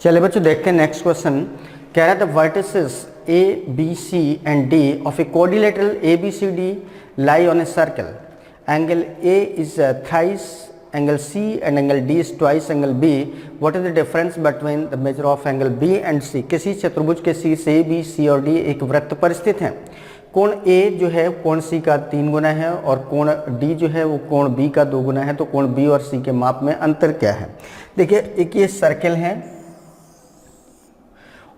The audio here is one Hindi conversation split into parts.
चलिए बच्चों देखते हैं नेक्स्ट क्वेश्चन। कह रहा था vertices A B C and D of a coordinator A B C D lie on a circle, angle A is thrice angle C and angle D is twice angle B, what is the difference between the measure of angle B and C. किसी चतुर्भुज के शीर्ष ए बी सी और डी एक वृत्त पर स्थित हैं। कोण ए जो है कोण सी का 3 गुना है और कोण डी जो है वो कोण बी का 2 गुना है। तो कोण बी और सी के माप में अंतर क्या है। देखिए एक ये सर्कल है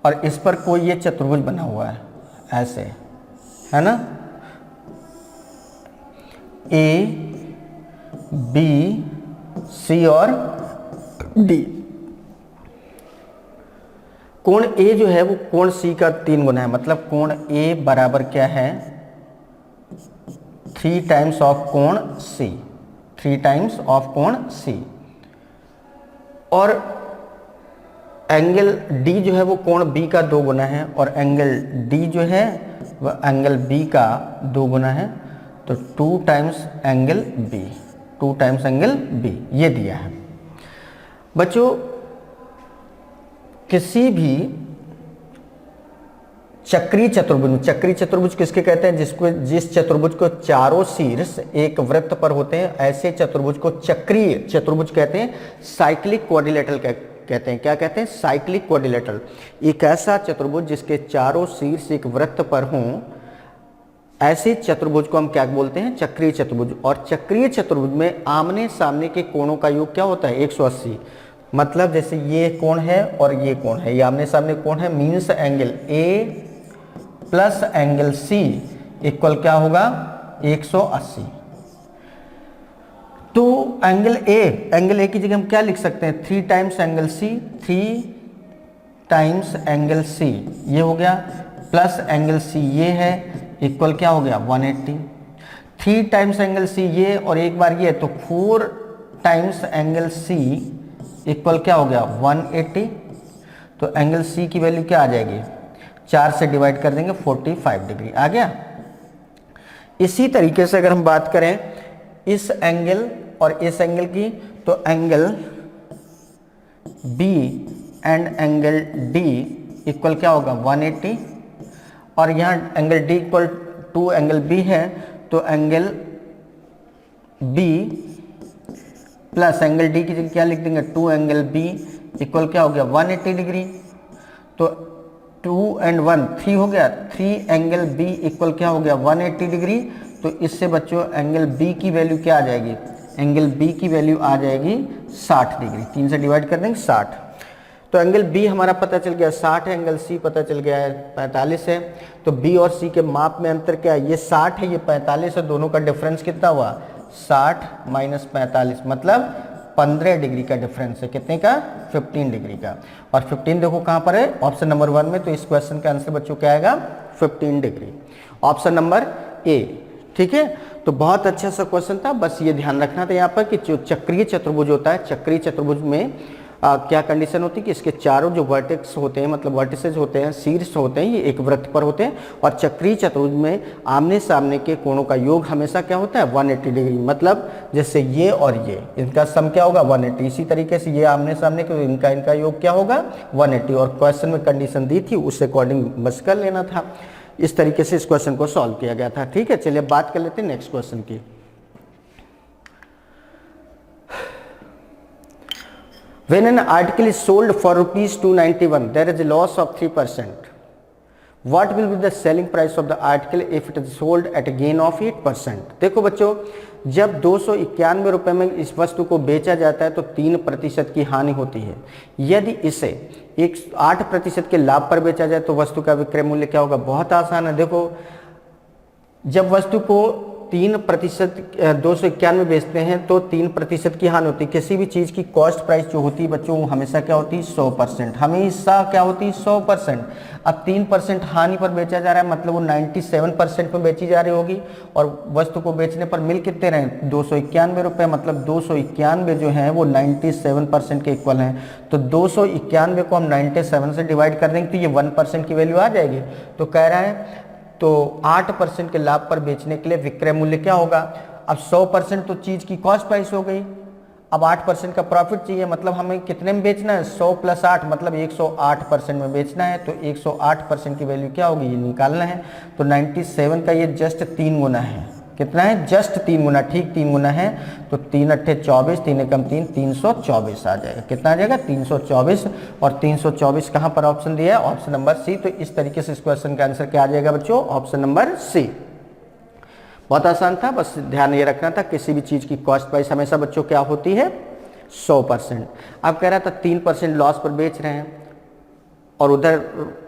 और इस पर कोई ये चतुर्भुज बना हुआ है ऐसे, है ना, ए बी सी और डी। कोण ए जो है वो कोण सी का 3 गुना है, मतलब कोण ए बराबर क्या है 3 टाइम्स ऑफ कोण सी, 3 टाइम्स ऑफ कोण सी। और एंगल डी जो है वो कोण बी का 2 गुना है और एंगल डी जो है वह एंगल बी का 2 गुना है। तो 2 times angle B, 2 times angle B ये दिया है। बच्चों किसी भी चक्रीय चतुर्भुज, चक्रीय चतुर्भुज किसके कहते हैं, जिस चतुर्भुज को चारों शीर्ष एक वृत्त पर होते हैं, ऐसे चतुर्भुज को चक्रीय चतुर्भुज कहते हैं। साइक्लिक क्वाड्रिलेटरल कहते हैं। क्या कहते हैं, साइक्लिक क्वाड्रिलेटरल। एक ऐसा चतुर्भुज जिसके चारों शीर्ष एक वृत्त पर हों, ऐसे चतुर्भुज को हम क्या बोलते हैं, चक्रीय चतुर्भुज। और चक्रीय चतुर्भुज में आमने सामने के कोणों का योग क्या होता है 180। मतलब जैसे ये कोण है और ये कोण है, ये आमने सामने कोण है, means angle A plus angle C equal क्या होगा 180। तो एंगल ए की जगह हम क्या लिख सकते हैं 3 times angle C, 3 times angle C ये हो गया, प्लस एंगल सी ये है, इक्वल क्या हो गया 180। 3 टाइम्स एंगल सी ये और एक बार ये, तो 4 टाइम्स एंगल सी इक्वल क्या हो गया 180। तो एंगल सी की वैल्यू क्या आ जाएगी, 4 से डिवाइड कर देंगे 45 डिग्री आ गया। इसी तरीके से अगर हम बात करें इस एंगल और इस एंगल की, तो angle B and angle D equal क्या होगा 180। और यहाँ angle D equal to angle B है, तो angle B plus angle D की जगह क्या लिख देंगे 2 एंगल बी इक्वल क्या हो गया 180 डिग्री। तो 2 and 1 3 हो गया, 3 एंगल बी इक्वल क्या हो गया 180 डिग्री। तो इससे बच्चों एंगल बी की वैल्यू क्या आ जाएगी, एंगल बी की वैल्यू आ जाएगी 60 डिग्री। 3 से डिवाइड कर देंगे 60। तो एंगल बी हमारा पता चल गया 60 है, एंगल सी पता चल गया है 45 है। तो बी और सी के माप में अंतर क्या है, ये 60 है ये 45 है, दोनों का डिफरेंस कितना हुआ 60 माइनस 45, मतलब 15 डिग्री का डिफरेंस है। कितने का 15 डिग्री का। और 15 देखो कहाँ पर है ऑप्शन नंबर 1 में। तो इस क्वेश्चन का आंसर बच्चों क्या आएगा 15 डिग्री, ऑप्शन नंबर ए। ठीक है, तो बहुत अच्छा सा क्वेश्चन था, बस ये ध्यान रखना था यहाँ पर कि जो चक्रीय चतुर्भुज होता है, चक्रीय चतुर्भुज में क्या कंडीशन होती है कि इसके चारों जो वर्टेक्स होते हैं, मतलब वर्टिसेज होते हैं, शीर्ष होते हैं, ये एक वृत्त पर होते हैं। और चक्रीय चतुर्भुज में आमने सामने के कोणों का योग हमेशा क्या होता है 180 डिग्री। मतलब जैसे ये और ये, इनका सम क्या होगा 180। इसी तरीके से ये आमने सामने के इनका योग क्या होगा 180। और क्वेश्चन में कंडीशन दी थी उससे अकॉर्डिंग बस कर लेना था। इस तरीके से इस क्वेश्चन को सॉल्व किया गया था। ठीक है, चलिए बात कर लेते हैं नेक्स्ट क्वेश्चन की। When an article is sold for ₹291, there is a loss of 3%. What will be the selling price of the article if it is sold at a gain of 8%? देखो बच्चों, जब 291 रुपये में इस वस्तु को बेचा जाता है तो 3% की हानि होती है। यदि इसे 8% के लाभ पर बेचा जाए तो वस्तु का विक्रय मूल्य क्या होगा। बहुत आसान है। देखो जब वस्तु को 3% 291 बेचते हैं तो 3% की हानि होती है। किसी भी चीज़ की कॉस्ट प्राइस जो होती है बच्चों वो हमेशा क्या होती है 100%, हमेशा क्या होती है 100%। अब 3% हानि पर बेचा जा रहा है, मतलब वो 97% में बेची जा रही होगी। और वस्तु को बेचने पर मिल कितने रहे 291 रुपये, मतलब 291 जो है वो 97% के इक्वल हैं। तो 291 को हम 97 से डिवाइड कर देंगे तो ये 1% की वैल्यू आ जाएगी। तो कह रहा है तो 8% के लाभ पर बेचने के लिए विक्रय मूल्य क्या होगा। अब 100% तो चीज़ की कॉस्ट प्राइस हो गई, अब 8% का प्रॉफिट चाहिए, मतलब हमें कितने में बेचना है, 100 + 8 मतलब 108% में बेचना है। तो 108% की वैल्यू क्या होगी, ये निकालना है। तो 97 का ये जस्ट 3 गुना है। कितना है, जस्ट 3 गुना, ठीक 3 गुना है। तो 3 अट्ठे 24, 3 एकम 3, 324 आ जाएगा। कितना आ जाएगा, 324। और 324 कहाँ पर ऑप्शन दिया है, ऑप्शन नंबर सी। तो इस तरीके से इस क्वेश्चन का आंसर क्या आ जाएगा बच्चों, ऑप्शन नंबर सी। बहुत आसान था, बस ध्यान ये रखना था किसी भी चीज़ की कॉस्ट प्राइस हमेशा बच्चों क्या होती है, 100%। अब कह रहा था 3% लॉस पर बेच रहे हैं, और उधर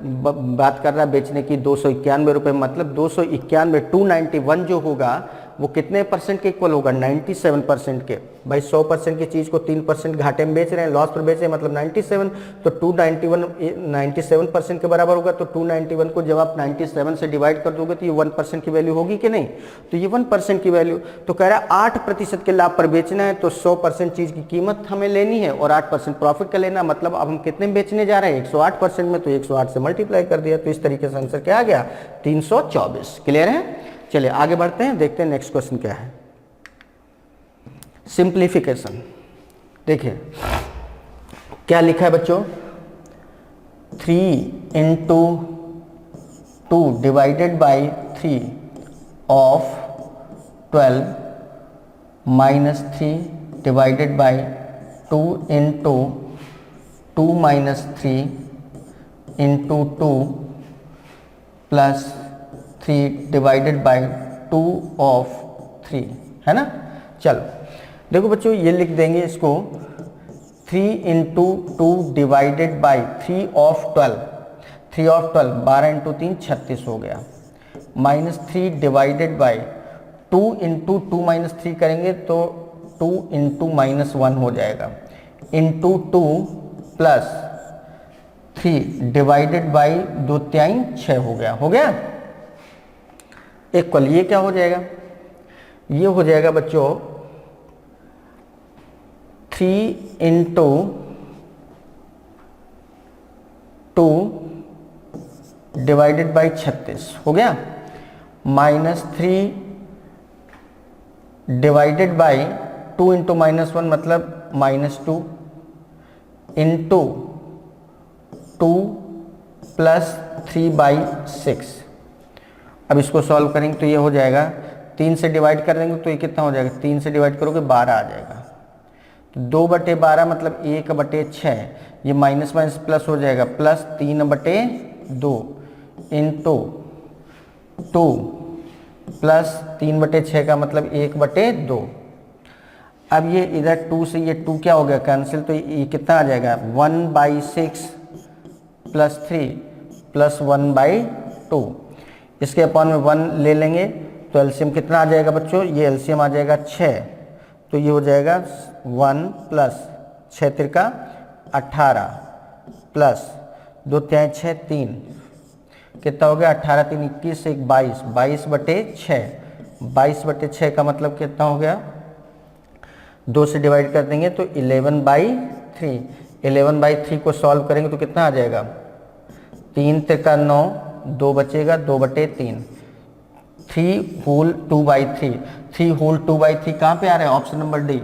बात कर रहा है बेचने की 291 रुपये, मतलब 291, 291 जो होगा वो कितने परसेंट के इक्वल होगा, 97% के। भाई 100% की चीज़ को 3% घाटे में बेच रहे हैं, लॉस पर बेच रहे हैं, मतलब 97। तो 291 97% के बराबर होगा। तो 291 को जब आप 97 से डिवाइड कर दोगे तो ये 1% की वैल्यू होगी कि नहीं, तो ये 1% की वैल्यू। तो कह रहा है 8% के लाभ पर बेचना है, तो 100% चीज़ की कीमत हमें लेनी है और 8% प्रॉफिट का लेना, मतलब अब हम कितने में बेचने जा रहे हैं, 108% में। तो 108 से मल्टीप्लाई कर दिया। तो इस तरीके से आंसर क्या आ गया, 324। क्लियर है। चलिए आगे बढ़ते हैं, देखते हैं नेक्स्ट क्वेश्चन क्या है। सिंप्लीफिकेशन। देखिए क्या लिखा है बच्चों, 3 × 2 divided by 3 of 12 minus 3 divided by 2 × 2 minus 3 × 2 plus 3 divided by 2 of 3, है ना। चलो देखो बच्चों, ये लिख देंगे इसको, 3 × 2 डिवाइडेड बाई 3 ऑफ 12, 3 ऑफ 12 12 × 3 36 हो गया, माइनस 3 डिवाइडेड बाई 2 × 2 माइनस 3 करेंगे तो 2 × -1 हो जाएगा, इंटू 2 प्लस 3 डिवाइडेड बाई 2 3 6 हो गया, हो गया इक्वल। ये क्या हो जाएगा, ये हो जाएगा बच्चों 3 × 2 डिवाइडेड बाई 36 हो गया, माइनस 3 डिवाइडेड बाई 2 × -1 मतलब -2 इंटू 2 प्लस 3/6। अब इसको सॉल्व करेंगे तो ये हो जाएगा, 3 से डिवाइड कर देंगे तो ये कितना हो जाएगा, 3 से डिवाइड करोगे 12 आ जाएगा। तो 2/12 मतलब 1/6, ये माइनस माइनस प्लस हो जाएगा, प्लस 3/2 इंटू 2 प्लस 3/6 का मतलब 1/2। अब ये इधर 2 से ये 2 क्या हो गया, कैंसिल, तो ये कितना आ जाएगा, 1/6 प्लस 3 प्लस 1/2। इसके अपॉन में 1 ले लेंगे तो एलसीएम कितना आ जाएगा बच्चों, ये एलसीएम आ जाएगा 6। तो ये हो जाएगा 1 प्लस 6 तिरका 18 प्लस 2 3 6 3, कितना हो गया, 18 3 21 1 22, 22/6, 22/6 का मतलब कितना हो गया, 2 से डिवाइड कर देंगे तो 11/3, 11/3 को सॉल्व करेंगे तो कितना आ जाएगा, 3 तिरका 9, 2 बचेगा, 2/3, 3 होल 2/3, 3 होल 2/3 कहाँ पे आ रहा है, ऑप्शन नंबर डी।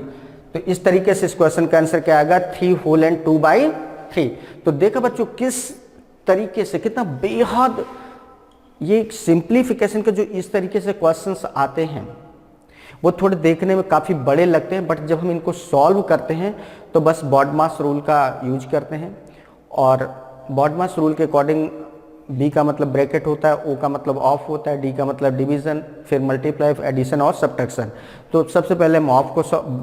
तो इस तरीके से इस क्वेश्चन का आंसर क्या आएगा, 3 होल एंड 2/3। तो देखा बच्चों किस तरीके से, कितना बेहद ये सिंप्लीफिकेशन के जो इस तरीके से क्वेश्चंस आते हैं वो थोड़े देखने में काफ़ी बड़े लगते हैं, बट जब हम इनको सॉल्व करते हैं तो बस बॉडमास रूल का यूज करते हैं। और बॉडमास रूल के अकॉर्डिंग बी का मतलब ब्रैकेट होता है, ओ का मतलब ऑफ होता है, डी का मतलब डिवीजन, फिर मल्टीप्लाई, एडिशन और सब्ट्रैक्शन। तो सबसे पहले हम ऑफ को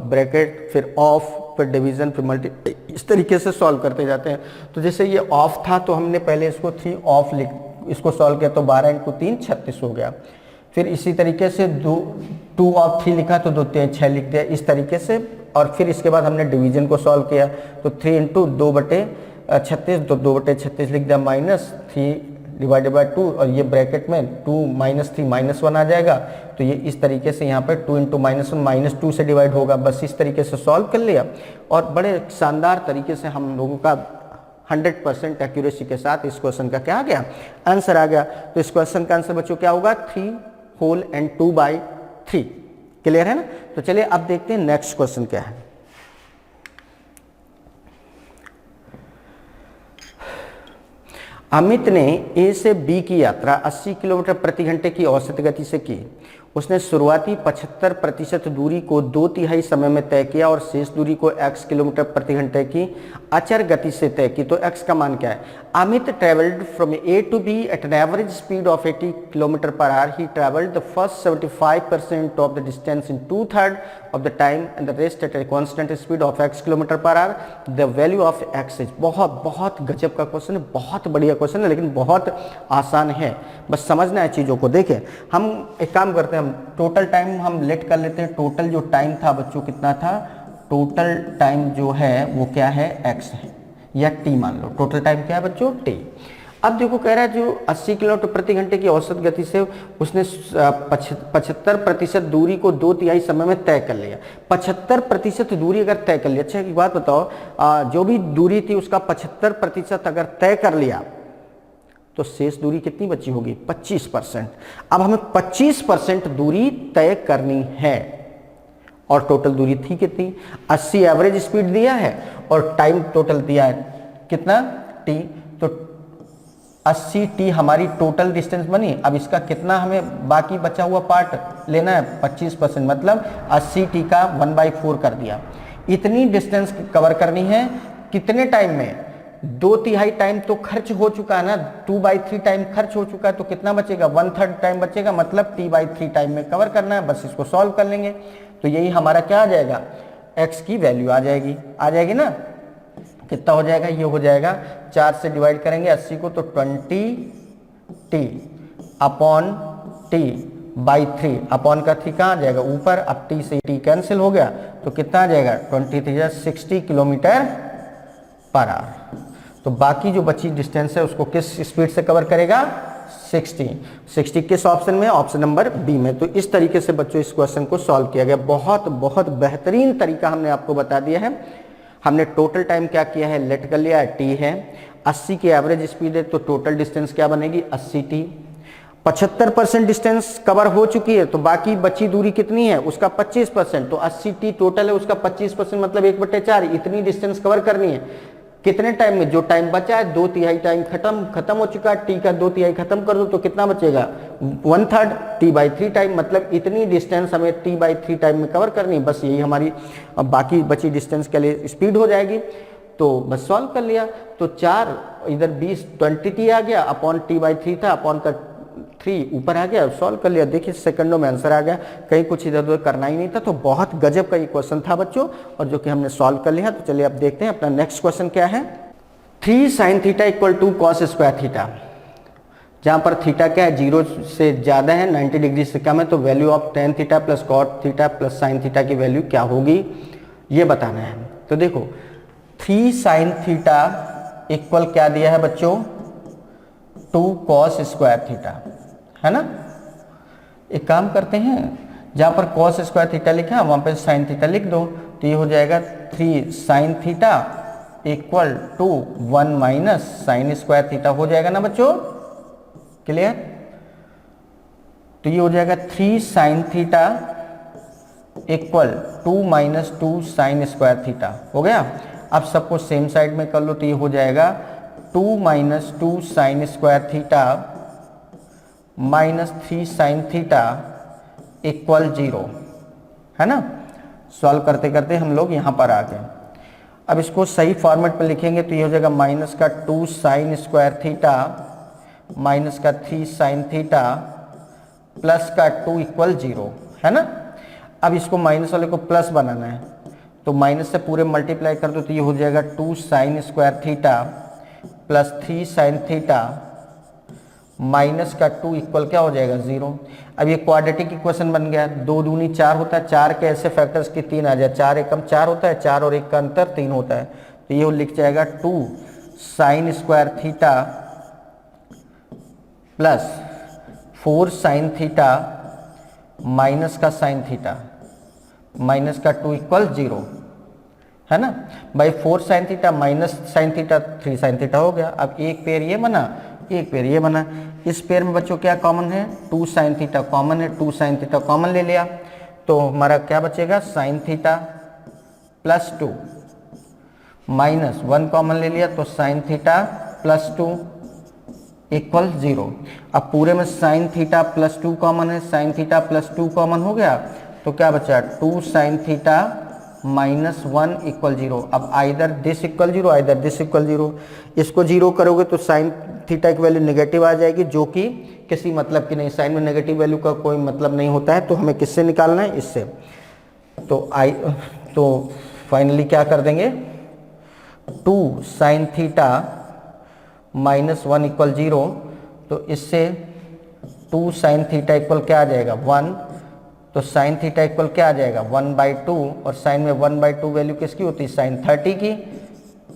ब्रैकेट, फिर ऑफ, फिर डिवीजन, फिर मल्टी, इस तरीके से सॉल्व करते जाते हैं। तो जैसे ये ऑफ था तो हमने पहले इसको 3 ऑफ इसको सॉल्व किया तो 12 × 3 36 हो गया। फिर इसी तरीके से 2 ऑफ 3 लिखा तो 2 3 6 लिख दिया, इस तरीके से। और फिर इसके बाद हमने डिवीजन को सॉल्व किया तो 3 × 2/36, तो 2/36 लिख दिया, माइनस 3 डिवाइडेड बाई 2, और ये ब्रैकेट में 2 - 3 -1 आ जाएगा। तो ये इस तरीके से यहाँ पे 2 × -1 -2 से डिवाइड होगा। बस इस तरीके से सॉल्व कर लिया और बड़े शानदार तरीके से हम लोगों का 100% एक्यूरेसी के साथ इस क्वेश्चन का क्या आ गया, आंसर आ गया। तो इस क्वेश्चन का आंसर बच्चों क्या होगा, 3 होल एंड 2/3। क्लियर है ना। तो चलिए अब देखते हैं नेक्स्ट क्वेश्चन क्या है। अमित ने ए से बी की यात्रा 80 किलोमीटर प्रति घंटे की औसत गति से की। उसने शुरुआती 75% दूरी को 2/3 समय में तय किया और शेष दूरी को x किलोमीटर प्रति घंटे की अचर गति से तय की। तो x का मान क्या है? Amit travelled from A to B at an average speed of 80 kilometre per hour. He travelled the first 75% of the distance in 2/3 of the time and the rest at a constant speed of x kilometre per hour. The value of x is. बहुत गजब का क्वेश्चन है, बहुत बढ़िया क्वेश्चन है, लेकिन बहुत आसान है, बस समझना है चीज़ों को। देखें, हम एक काम करते हैं, हम टोटल टाइम हम लेट कर लेते हैं। टोटल जो टाइम था बच्चों कितना था? टोटल टाइम जो है वो क्या है? x है या t मान लो। टोटल टाइम क्या है बच्चों? t। अब देखो कह रहा है जो 80 किलोमीटर प्रति घंटे की औसत गति से उसने 75% दूरी को 2/3 समय में तय कर लिया। 75% दूरी अगर तय कर लिया, अच्छा एक बात बताओ, जो भी दूरी थी उसका 75% अगर तय कर लिया तो शेष दूरी कितनी बची होगी? 25%। अब हमें 25% दूरी तय करनी है और टोटल दूरी थी कितनी? 80 एवरेज स्पीड दिया है और टाइम टोटल दिया है कितना? t। तो 80t हमारी टोटल डिस्टेंस बनी। अब इसका कितना हमें बाकी बचा हुआ पार्ट लेना है? 25%, मतलब 80t का 1/4 कर दिया। इतनी डिस्टेंस कवर करनी है कितने टाइम में? 2/3 टाइम तो खर्च हो चुका है ना, 2/3 टाइम खर्च हो चुका है, तो कितना बचेगा? 1/3 टाइम बचेगा, मतलब t/3 टाइम में कवर करना है। बस इसको सॉल्व कर लेंगे तो यही हमारा क्या आ जाएगा? x की वैल्यू आ जाएगी ना। कितना हो जाएगा? ये हो जाएगा 4 से डिवाइड करेंगे 80 को तो 20t अपॉन t/3। अपॉन का 3 कहाँ आ जाएगा? ऊपर। अब t से t कैंसिल हो गया तो कितना आ जाएगा? 23 60 किलोमीटर पर आवर। तो बाकी जो बची डिस्टेंस है उसको किस स्पीड से कवर करेगा? 60 किस ऑप्शन में? ऑप्शन नंबर बी में। तो इस तरीके से बच्चों इस क्वेश्चन को सॉल्व किया गया। बहुत बेहतरीन तरीका हमने आपको बता दिया है। हमने टोटल टाइम क्या किया है? लेट कर लिया है, t है। 80 की एवरेज स्पीड है तो टोटल डिस्टेंस क्या बनेगी? 80t। 75% डिस्टेंस कवर हो चुकी है तो बाकी बची दूरी कितनी है? उसका 25%। तो 80t टोटल है, उसका 25% मतलब 1/4। इतनी डिस्टेंस कवर करनी है कितने टाइम में? जो टाइम बचा है 2/3 टाइम खत्म हो चुका है। t का 2/3 खत्म कर दो तो कितना बचेगा? 1/3 t/3 टाइम, मतलब इतनी डिस्टेंस हमें t/3 टाइम में कवर करनी है। बस यही हमारी बाकी बची डिस्टेंस के लिए स्पीड हो जाएगी। तो बस सॉल्व कर लिया। तो 4 इधर 20t आ गया, अपॉन t/3 था, अपॉन का 3 ऊपर आ गया, सॉल्व कर लिया। देखिए सेकंडों में आंसर आ गया, कहीं कुछ इधर उधर करना ही नहीं था। तो बहुत गजब का ये क्वेश्चन था बच्चों, और जो कि हमने सॉल्व कर लिया। तो चलिए अब देखते हैं अपना नेक्स्ट क्वेश्चन क्या है। 3 sin theta equal to cos square theta. जहां पर थीटा क्या है? 0 से ज्यादा है, 90 डिग्री से कम है, तो value of tan theta plus cot theta plus sin theta की वैल्यू क्या होगी ये बताना है। तो देखो 3 sin थीटा इक्वल क्या दिया है बच्चों? 2 cos स्क्वायर थीटा, है ना। एक काम करते हैं, जहां पर cos स्क्वायर थीटा लिखा है वहां पर sin थीटा लिख दो। तो ये हो जाएगा 3 sin theta equal to 1 minus sine square theta हो जाएगा ना बच्चों, क्लियर। तो ये हो जाएगा 3 sin theta equal 2 minus 2 sign square theta हो गया। अब सबको सेम साइड में कर लो तो ये हो जाएगा 2 minus 2 sign square theta minus 3 sine theta equal 0, है ना। सॉल्व करते करते हम लोग यहां पर आ गए। अब इसको सही फॉर्मेट पर लिखेंगे तो ये हो जाएगा माइनस का 2 साइन स्क्वायर थीटा माइनस का 3 साइन थीटा प्लस का 2 इक्वल 0, है ना। अब इसको माइनस वाले को प्लस बनाना है तो माइनस से पूरे मल्टीप्लाई कर दो तो ये हो जाएगा 2 sign square theta plus 3 sine theta minus का 2 इक्वल क्या हो जाएगा 0। अब ये क्वाड्रेटिक इक्वेशन बन गया। 2 दूनी 4 होता है, 4 के ऐसे फैक्टर्स की 3 आ जाए, 4 एकम 4 होता है, 4 और 1 का अंतर 3 होता है। तो ये लिख जाएगा 2 sign square theta plus 4 sine theta minus का साइन थीटा माइनस का 2 इक्वल 0, है ना। भाई 4 sine theta minus sine theta 3 sine theta हो गया। अब एक पेयर ये बना, एक पेयर ये बना। इस पेयर में बच्चों क्या कॉमन है? 2 साइन थीटा कॉमन है, 2 साइन थीटा कॉमन ले लिया तो हमारा क्या बचेगा? Sign theta plus 2 minus 1 common ले लिया तो साइन थीटा प्लस 2 इक्वल 0। अब पूरे में साइन थीटा प्लस 2 कॉमन है, साइन थीटा प्लस 2 कॉमन हो गया तो क्या बचा 2 साइन थीटा माइनस 1 इक्वल 0। अब either this equal 0 either this equal 0। इसको 0 करोगे तो साइन थीटा की वैल्यू नेगेटिव आ जाएगी, जो कि किसी मतलब की नहीं, साइन में नेगेटिव वैल्यू का कोई मतलब नहीं होता है। तो हमें किससे निकालना है, इससे। तो फाइनली क्या कर देंगे, 2 साइन थीटा माइनस 1 इक्वल 0। तो इससे 2 साइन थीटा इक्वल क्या आ जाएगा 1। तो साइन थीटा इक्वल क्या आ जाएगा 1/2, और साइन में 1/2 वैल्यू किसकी होती है, साइन 30 की।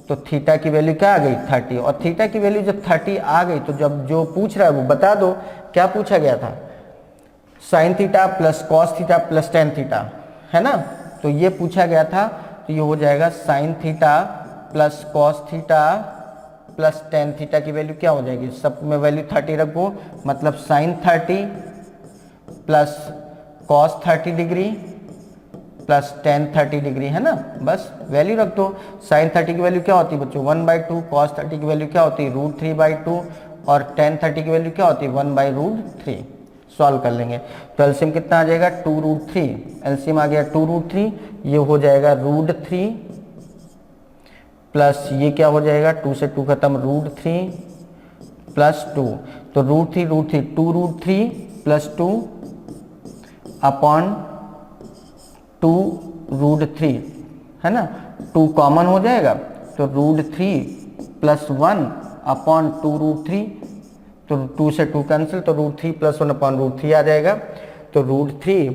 तो थीटा की वैल्यू क्या आ गई 30, और थीटा की वैल्यू जब 30 आ गई तो जब जो पूछ रहा है वो बता दो क्या पूछा गया था, sign theta plus cos theta plus tan theta, है ना। तो ये पूछा गया था, तो ये हो जाएगा sine theta plus cos theta plus tan theta की वैल्यू क्या हो जाएगी, सब में वैल्यू 30 रखो, मतलब sine 30 plus cos 30 degree plus tan 30 degree, है ना। बस वैल्यू रख दो। साइन 30 की वैल्यू क्या होती है बच्चों 1/2, कॉस 30 की वैल्यू क्या होती है √3/2, और टेन 30 की वैल्यू क्या होती है 1/√3। सॉल्व कर लेंगे तो एलसीएम कितना आ जाएगा 2√3। एलसीएम आ गया 2√3, ये हो जाएगा √3 प्लस ये क्या हो जाएगा 2 से 2 खत्म √3 प्लस 2। तो √3 2√3 प्लस 2 अपॉन 2√3, है ना। 2 कॉमन हो जाएगा तो √3 प्लस 1 अपॉन 2√3, तो 2 से 2 कैंसिल, तो √3 प्लस 1 अपॉन √3 आ जाएगा। तो √3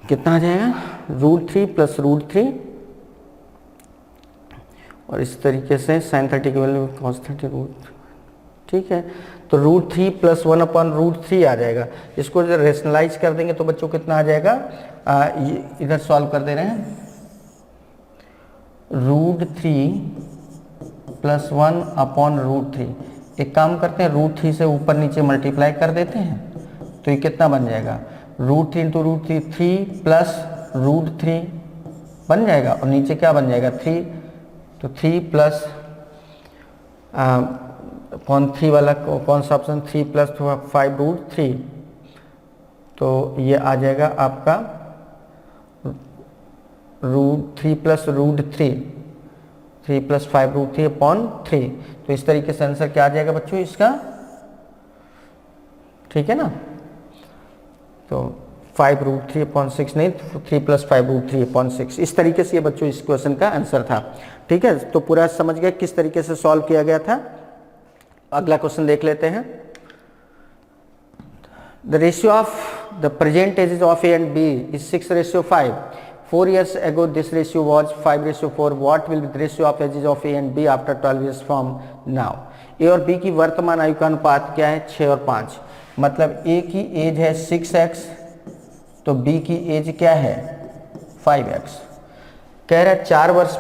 कितना आ जाएगा √3 प्लस √3, और इस तरीके से साइन 30 की वैल्यू कॉस 30 ठीक है। तो √3 प्लस 1 अपॉन √3 आ जाएगा। इसको जब रेशनलाइज कर देंगे तो बच्चों कितना आ जाएगा, इधर सॉल्व कर दे रहे हैं, √3 प्लस 1 अपॉन √3। एक काम करते हैं √3 से ऊपर नीचे मल्टीप्लाई कर देते हैं, तो ये कितना बन जाएगा √3 इंटू √3 3 प्लस √3 बन जाएगा, और नीचे क्या बन जाएगा 3। तो 3 प्लस कौन 3 वाला कौन सा ऑप्शन 3 प्लस 5√3, तो ये आ जाएगा आपका √3 प्लस √3 3 प्लस 5√3 अपॉन 3। तो इस तरीके से आंसर क्या आ जाएगा बच्चों इसका, ठीक है ना। तो 5√3 अपॉन 6 नहीं, 3 प्लस 5√3 अपॉन 6। इस तरीके से ये बच्चों इस क्वेश्चन का आंसर था, ठीक है। तो पूरा समझ गए किस तरीके से सॉल्व किया गया था। अगला क्वेश्चन देख लेते हैं। The ratio of the present ages of A and B is 6:5। 4 years ago this ratio was 5:4. What will be the ratio of ages of A and B after 12 years from now? A और B की वर्तमान आयु का अनुपात क्या है 6 और 5। मतलब A की एज है 6x, तो B की एज क्या है 5x। कह रहा है 4 वर्ष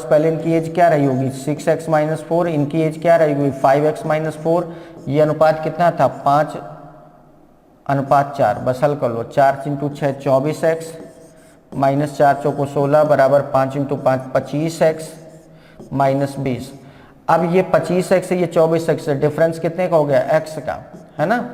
पहले इनकी एज क्या रही होगी 6x माइनस 4, इनकी एज क्या रही होगी 5x माइनस 4। ये अनुपात कितना था 5:4। बस हल कर लो, 4 इंटू 6 24x माइनस 4 चौको 16 बराबर 5 इंटू 5 25x माइनस 20। अब ये 25x से ये 24x है, डिफरेंस कितने का हो गया x का, है ना।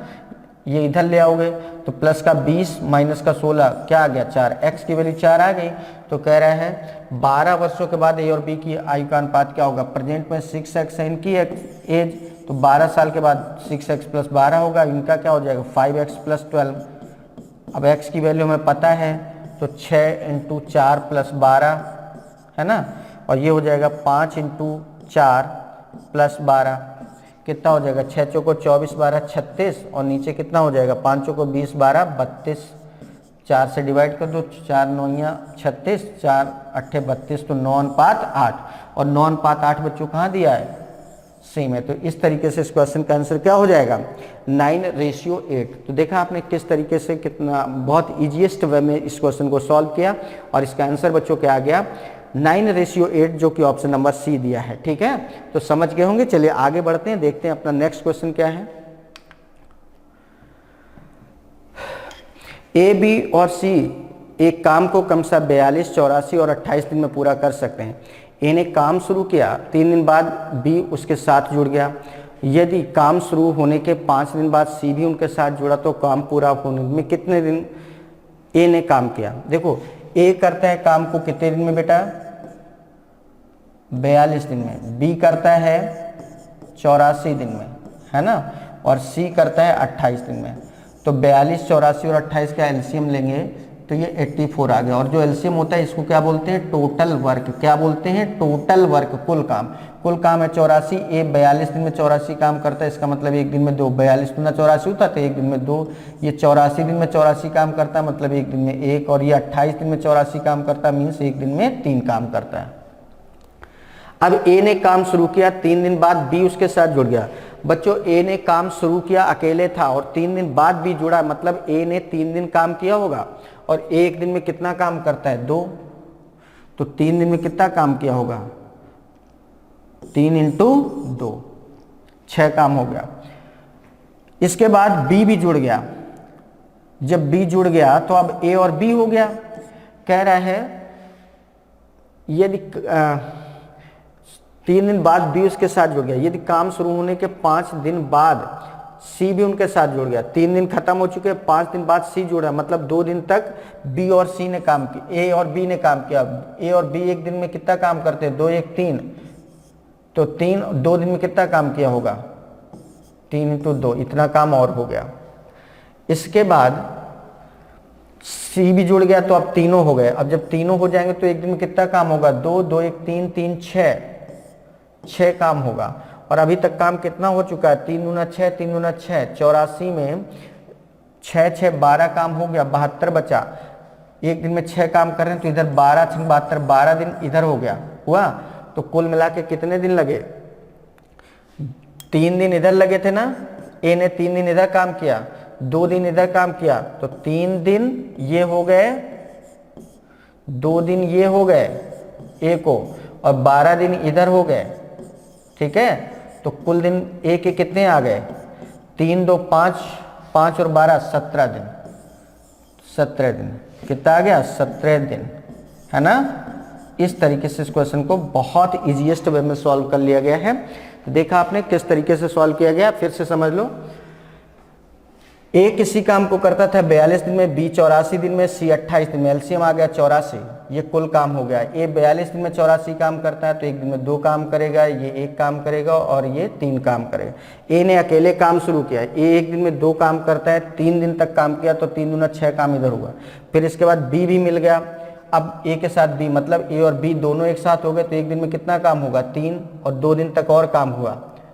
ये इधर ले आओगे तो प्लस का 20 माइनस का 16 क्या आ गया 4, x की वैल्यू 4 आ गई। तो कह रहा है 12 वर्षों के बाद ए और बी की आयु का अनुपात क्या होगा। प्रेजेंट में 6x है इनकी एज, तो 12 साल के बाद 6x प्लस 12 होगा, इनका क्या हो जाएगा 5x प्लस 12। अब x की वैल्यू हमें पता है, तो 6 इंटू 4 प्लस 12, है ना, और ये हो जाएगा 5 इंटू 4 प्लस 12 कितना हो जाएगा 6 चौको 24 12 36, और नीचे कितना हो जाएगा 5 चौको 20 12 32। 4 से डिवाइड कर दो, 4 9 36, 4 8 32, तो 9 अनुपात 8, और 9 अनुपात 8 बच्चों कहाँ दिया है सी में। तो इस तरीके से इस क्वेश्चन का आंसर क्या हो जाएगा 9:8। तो देखा आपने किस तरीके से कितना बहुत ईजीएस्ट वे में इस क्वेश्चन को सॉल्व किया, और इसका आंसर बच्चों क्या आ गया 9:8, जो कि ऑप्शन नंबर सी दिया है, ठीक है। तो समझ गए होंगे। चलिए आगे बढ़ते हैं, देखते हैं अपना नेक्स्ट क्वेश्चन क्या है। ए, बी और सी एक काम को क्रमशः 42, 84 और 28 दिन में पूरा कर सकते हैं। ए ने काम शुरू किया, 3 दिन बाद बी उसके साथ जुड़ गया। यदि काम शुरू होने के 5 दिन बाद सी भी उनके साथ जुड़ा तो काम पूरा होने में कितने दिन ए ने काम किया? देखो ए करता है काम को कितने दिन में बेटा? 42 दिन में। बी करता है 84 दिन में, है ना, और सी करता है 28 दिन में। तो 42, 84 और 28 का एलसीएम लेंगे तो ये 84 आ गया। और जो एलसीएम होता है इसको क्या बोलते हैं? Total work. क्या बोलते हैं? टोटल वर्क, कुल काम। कुल काम है 84, ए 42 दिन में 84 काम करता है, इसका मतलब एक दिन में 2, 42 गुना 84 होता है तो एक दिन में 2। ये 84 दिन में 84 काम करता है, मतलब एक दिन में 1। और ये 28 दिन में 84 काम करता है, मीन्स एक दिन में 3 काम करता है। अब ए ने काम शुरू किया, 3 दिन बाद बी उसके साथ जुड़ गया। बच्चों ए ने काम शुरू किया, अकेले था, और 3 दिन बाद बी जुड़ा, मतलब ए ने 3 दिन काम किया होगा। और एक दिन में कितना काम करता है? 2। तो 3 दिन में कितना काम किया होगा? 3 × 2, 6 काम हो गया। इसके बाद बी भी जुड़ गया। जब बी जुड़ गया तो अब ए और बी हो गया। कह रहा है यदि 3 दिन बाद बी उसके साथ जुड़ गया, यदि काम शुरू होने के 5 दिन बाद सी भी उनके साथ जुड़ गया। 3 दिन खत्म हो चुके, 5 दिन बाद सी जुड़ा, मतलब 2 दिन तक बी और सी ने काम किया, ए और बी ने काम किया। ए और बी एक दिन में कितना काम करते हैं? 2 × 1 3। तो 2 दिन में कितना काम किया होगा? 3 × 2, इतना काम और हो गया। इसके बाद सी भी जुड़ गया तो अब तीनों हो गए। अब जब तीनों हो जाएंगे तो एक दिन में कितना काम होगा? 2, 2 × 1 3, 3 6 काम होगा। और अभी तक काम कितना हो चुका है? 3 × 6, 3 × 6, 84 में 6 6 12 काम हो गया, 72 बचा। एक दिन में 6 काम कर रहे हैं तो इधर 12 × 72, 12 दिन इधर हो गया हुआ। तो कुल मिला के कितने दिन लगे? 3 दिन इधर लगे थे ना। ए ने 3 दिन इधर काम किया, 2 दिन इधर काम किया, तो 3 दिन ये हो गए, 2 दिन ये हो गए ए को, और 12 दिन इधर हो गए। ठीक है, तो कुल दिन ए के कितने आ गए? 3 2 5, 5 और 12 17 दिन। 17 दिन कितना आ गया? 17 दिन, है ना। इस तरीके से इस क्वेश्चन को बहुत इजीएस्ट वे में सॉल्व कर लिया गया है। देखा आपने किस तरीके से सॉल्व किया गया, फिर से समझ लो। ए किसी काम को करता था 42 दिन में, बी 84 दिन में, सी 28 दिन में। एलसीएम आ गया 84, ये कुल काम हो गया। ए 42 दिन में 84 काम करता है तो एक दिन में 2 काम करेगा, ये 1 काम करेगा और ये 3 काम करेगा। ए ने अकेले काम शुरू किया, ए एक दिन में 2 काम करता है, 3 दिन तक काम किया तो 3 दूना 6 काम इधर हुआ। फिर इसके बाद बी भी मिल गया। अब ए के साथ बी, मतलब ए और बी दोनों एक साथ हो गए तो एक दिन में कितना काम होगा? 3, और 2 दिन तक और काम हुआ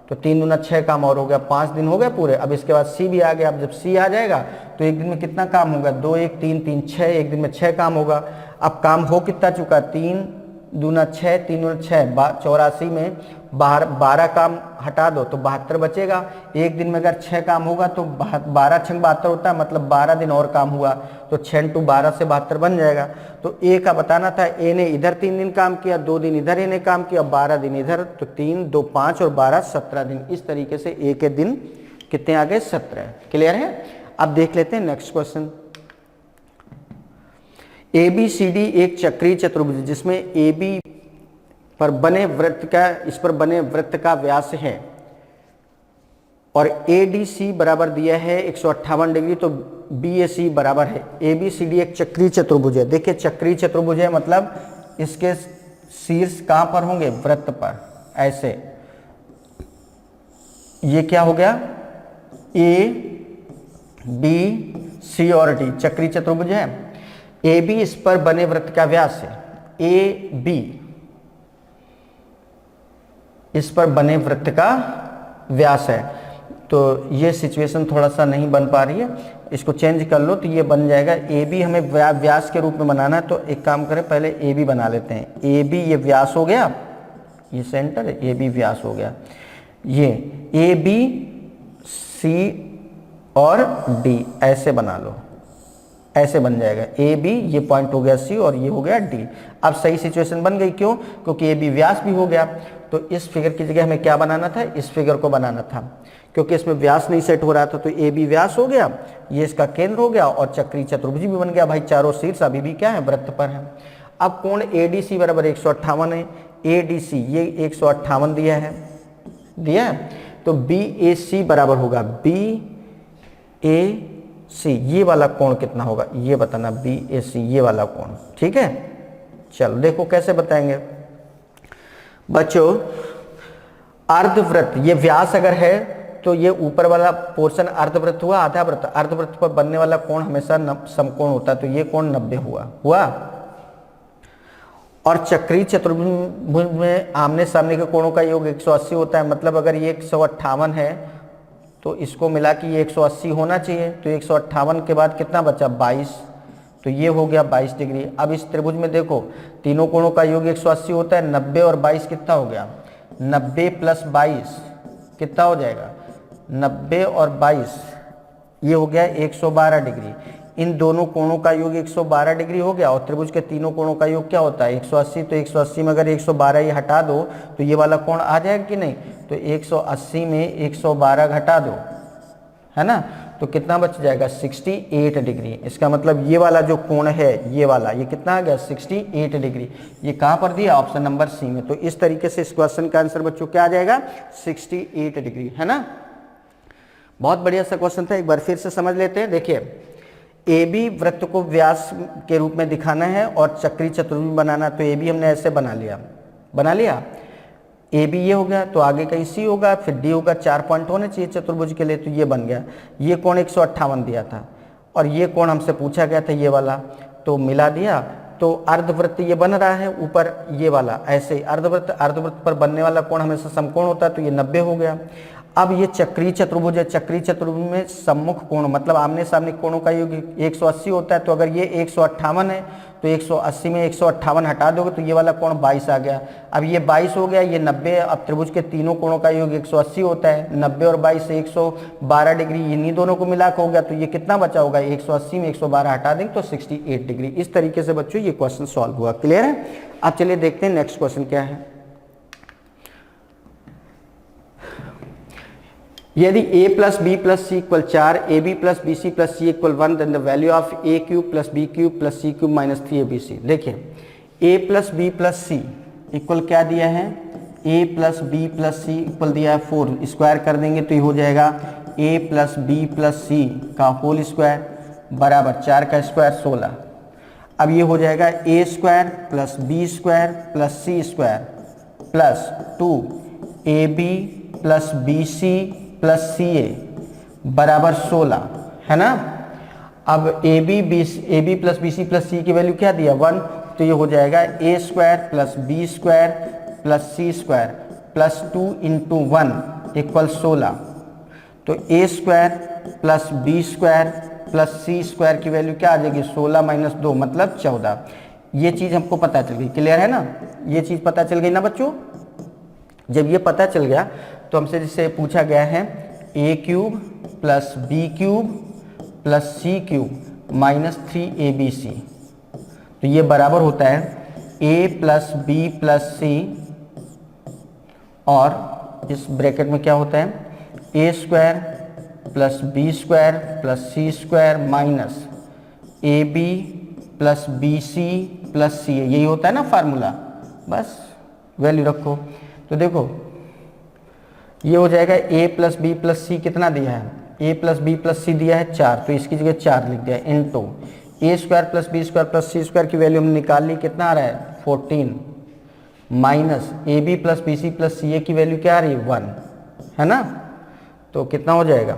तो 3 दूना 6 काम और हो गया, 5 दिन हो गए पूरे। अब इसके बाद सी भी आ गया। अब जब सी आ जाएगा तो एक दिन में कितना काम होगा? 2 1 3 3 6, एक दिन में 6 काम होगा। अब काम हो कितना चुका? 3 दूना 6, 3 दूना 6, 84 में 12 काम हटा दो तो 72 बचेगा। एक दिन में अगर 6 काम होगा तो 12 6 72 होता है, मतलब 12 दिन और काम हुआ तो 6 × 12 से 72 बन जाएगा। तो ए का बताना था, ए ने इधर 3 दिन काम किया, 2 दिन इधर ए ने काम किया, 12 दिन इधर, तो 3 2 5 और 12 17 दिन। इस तरीके से ए के दिन कितने आ गए? 17। क्लियर है? अब देख लेते हैं नेक्स्ट क्वेश्चन। ABCD एक चक्रीय चतुर्भुज जिसमें AB पर बने वृत्त का, इस पर बने वृत्त का व्यास है और ADC बराबर दिया है 158 डिग्री, तो BAC बराबर है। ABCD एक चक्रीय चतुर्भुज है। देखिए चक्रीय चतुर्भुज है मतलब इसके शीर्ष कहां पर होंगे? वृत्त पर। ऐसे ये क्या हो गया? A B C और D चक्रीय चतुर्भुज है। AB इस पर बने वृत्त का व्यास है। AB इस पर बने वृत्त का व्यास है। तो ये सिचुएशन थोड़ा सा नहीं बन पा रही है, इसको चेंज कर लो तो ये बन जाएगा। AB हमें व्यास के रूप में बनाना है तो एक काम करें, पहले AB बना लेते हैं। AB ये व्यास हो गया, ये सेंटर है, AB व्यास हो गया। ये AB C और D ऐसे बना लो, ऐसे बन जाएगा। AB ये पॉइंट हो गया C और ये हो गया D। अब सही सिचुएशन बन गई, क्यों? क्योंकि AB व्यास भी हो गया। तो इस फिगर की जगह हमें क्या बनाना था? इस फिगर को बनाना था, क्योंकि इसमें व्यास नहीं सेट हो रहा था। तो AB व्यास हो गया, ये इसका केंद्र हो गया और चक्रीय चतुर्भुज भी बन गया। भाई चारों शीर्ष अभी भी क्या है? वृत्त पर है। अब कोण ADC बराबर 158 है। ADC ये 158 दिया है, तो BAC बराबर होगा BAC, ये वाला कोण कितना होगा ये बताना, BAC ये वाला कोण, ठीक है। चलो देखो कैसे बताएंगे बच्चों। अर्धवृत्त, ये व्यास अगर है तो ये ऊपर वाला पोर्शन अर्धवृत्त हुआ, आधा वृत्त, अर्धवृत्त पर बनने वाला कोण हमेशा समकोण होता है, तो ये कोण 90 हुआ। और चक्रीय चतुर्भुज में आमने सामने के कोणों का योग 180 होता है, मतलब अगर ये 158 है तो इसको मिला कि ये 180 होना चाहिए, तो 158 के बाद कितना बचा 22, तो ये हो गया 22 डिग्री। अब इस त्रिभुज में देखो तीनों कोणों का योग 180 होता है, 90 और 22 कितना हो गया, 90 प्लस 22 कितना हो जाएगा, 90 और 22 ये हो गया 112 डिग्री। इन दोनों कोणों का योग 112 डिग्री हो गया, और त्रिभुज के तीनों कोणों का योग क्या होता है 180, तो 180 में अगर 112 ये हटा दो तो ये वाला कोण आ जाएगा कि नहीं, तो 180 में 112 घटा दो, है ना, तो कितना बच जाएगा 68 डिग्री। इसका मतलब ये वाला जो कोण है ये वाला, ये कितना आ गया 68 डिग्री। ये कहाँ पर दिया, ऑप्शन नंबर सी में। तो इस तरीके से इस क्वेश्चन का आंसर बच्चों क्या आ जाएगा 68 डिग्री, है ना। बहुत बढ़िया सा क्वेश्चन था, एक बार फिर से समझ लेते हैं। देखिए AB वृत्त को व्यास के रूप में दिखाना है और चक्रीय चतुर्भुज बनाना, तो AB हमने ऐसे बना लिया, AB ये हो गया, तो आगे का C होगा, फिर D होगा, 4 पॉइंट होने चाहिए चतुर्भुज के लिए, तो ये बन गया। ये कोण 158 दिया था और ये कोण हमसे पूछा गया था ये वाला, तो मिला दिया, तो अर्धवृत्त ये बन रहा है ऊपर ये वाला, ऐसे ही अर्धवृत्त पर बनने वाला कोण हमेशा समकोण होता है, तो ये 90 हो गया। अब ये चक्रीय चतुर्भुज है, चक्रीय चतुर्भुज में सम्मुख कोण मतलब आमने सामने कोणों का योग 180 होता है, तो अगर ये 158 है तो 180 में 158 हटा दोगे तो ये वाला कोण 22 आ गया। अब ये 22 हो गया, ये 90 है। अब त्रिभुज के तीनों कोणों का योग 180 होता है, 90 और 22 से 112 डिग्री, इन्हीं दोनों को मिला के हो गया, तो ये कितना बचा होगा 180 में 112 हटा देंगे तो 68 डिग्री। इस तरीके से बच्चों ये क्वेश्चन सॉल्व हुआ। क्लियर है। अब चलिए देखते हैं नेक्स्ट क्वेश्चन क्या है। यदि a plus B plus C equal 4, A B plus B C plus C equal 1, then the value of A cube plus B cube plus C cube minus 3abc। देखिए a plus B plus C equal क्या दिया है, a plus B plus C equal दिया है 4, स्क्वायर कर देंगे तो ये हो जाएगा a प्लस बी प्लस सी का होल स्क्वायर बराबर 4 का स्क्वायर 16। अब ये हो जाएगा a square plus B square plus C square plus 2ab plus B C plus C A बराबर 16, है ना। अब A B plus B C plus C की वैल्यू क्या दिया 1, तो ये हो जाएगा A square plus B square plus C square plus 2 into 1 equal 16। तो A square plus B square plus C square की वैल्यू क्या आ जाएगी 16 माइनस 2 मतलब 14। ये चीज़ हमको पता चल गई। क्लियर है ना, ये चीज़ पता चल गई ना बच्चों। जब ये पता चल गया तो हमसे जिससे पूछा गया है A cube plus B cube plus C cube minus 3abc, तो ये बराबर होता है a plus B plus C, और इस ब्रैकेट में क्या होता है a square plus B square plus C square minus A B plus B C plus C, यही होता है ना फार्मूला। बस वैल्यू रखो तो देखो ये हो जाएगा a plus B plus C कितना दिया है, a plus B plus C दिया है 4, तो इसकी जगह 4 लिख दिया into A square plus B square plus C square की वैल्यू हमने निकाल ली, कितना आ रहा है 14 minus A B plus B C plus C A की वैल्यू क्या आ रही है 1, है ना। तो कितना हो जाएगा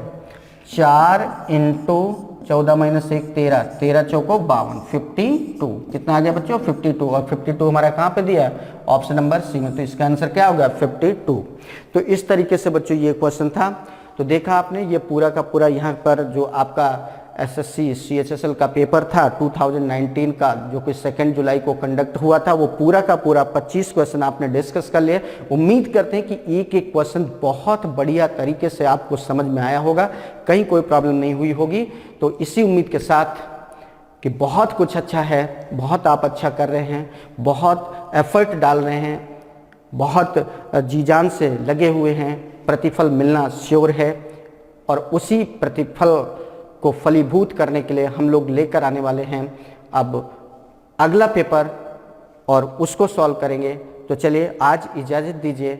4 इंटू 14 माइनस 1 13, 13 चौको 52, 52 कितना आ गया बच्चों 52, और 52 हमारा कहाँ पे दिया है ऑप्शन नंबर सी में, तो इसका आंसर क्या होगा 52। तो इस तरीके से बच्चों ये क्वेश्चन था। तो देखा आपने ये पूरा का पूरा यहाँ पर जो आपका एसएससी CHSL का पेपर था 2019 का, जो कि 2 जुलाई को कंडक्ट हुआ था, वो पूरा का पूरा 25 क्वेश्चन आपने डिस्कस कर लिए। उम्मीद करते हैं कि एक एक क्वेश्चन बहुत बढ़िया तरीके से आपको समझ में आया होगा, कहीं कोई प्रॉब्लम नहीं हुई होगी। तो इसी उम्मीद के साथ कि बहुत कुछ अच्छा है, बहुत आप अच्छा कर रहे हैं, बहुत एफर्ट डाल रहे हैं, बहुत जी जान से लगे हुए हैं, प्रतिफल मिलना श्योर है, और उसी प्रतिफल को फलीभूत करने के लिए हम लोग लेकर आने वाले हैं अब अगला पेपर, और उसको सॉल्व करेंगे। तो चलिए आज इजाज़त दीजिए,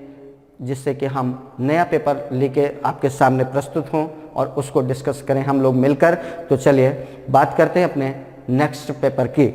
जिससे कि हम नया पेपर लेके आपके सामने प्रस्तुत हों और उसको डिस्कस करें हम लोग मिलकर। तो चलिए बात करते हैं अपने नेक्स्ट पेपर की।